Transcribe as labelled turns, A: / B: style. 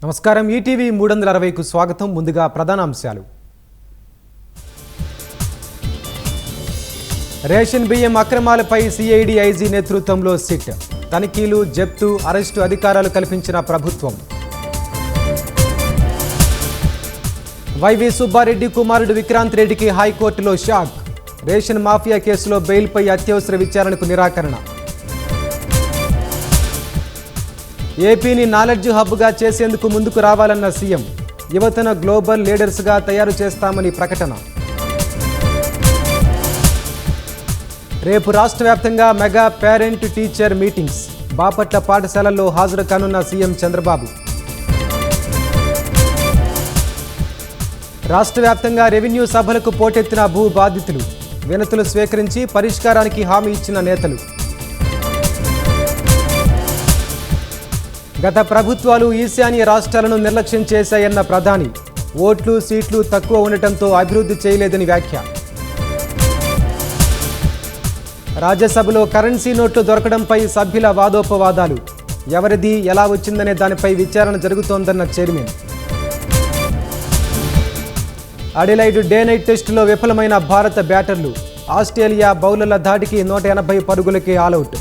A: నమస్కారం ఈటీవీ 360కు స్వాగతం. ముందుగా ప్రధాన అంశాలు. రేషన్ బియ్యం అక్రమాలపై సిఐడి ఐజీ నేతృత్వంలో సిట్. తనిఖీలు, జప్తు, అరెస్టు అధికారాలు కల్పించిన ప్రభుత్వం. వైవి సుబ్బారెడ్డి కుమారుడు విక్రాంత్ రెడ్డికి హైకోర్టులో షాక్. రేషన్ మాఫియా కేసులో బెయిల్పై అత్యవసర విచారణకు నిరాకరణ. ఏపీని నాలెడ్జ్ హబ్గా చేసేందుకు ముందుకు రావాలన్న సీఎం. యువతను గ్లోబల్ లీడర్స్గా తయారు చేస్తామని ప్రకటన. రేపు రాష్ట్ర వ్యాప్తంగా mega parent teacher meetings. Bapatla పాఠశాలల్లో హాజరు కానున్న సీఎం చంద్రబాబు. రాష్ట్ర వ్యాప్తంగా రెవెన్యూ సభలకు పోటెత్తిన భూ బాధితులు. వినతులు స్వీకరించి పరిష్కారానికి హామీ ఇచ్చిన నేతలు. గత ప్రభుత్వాలు ఈశాన్య రాష్ట్రాలను నిర్లక్ష్యం చేశాయన్న ప్రధాని. ఓట్లు, సీట్లు తక్కువ ఉండటంతో అభివృద్ధి చేయలేదని వ్యాఖ్య. రాజ్యసభలో కరెన్సీ నోట్లు దొరకడంపై సభ్యుల వాదోపవాదాలు. ఎవరిది, ఎలా వచ్చిందనే దానిపై విచారణ జరుగుతోందన్న చైర్మన్. అడిలైడ్ డే నైట్ టెస్టులో విఫలమైన భారత బ్యాటర్లు. ఆస్ట్రేలియా బౌలర్ల ధాటికి 180 పరుగులకే ఆలౌట్.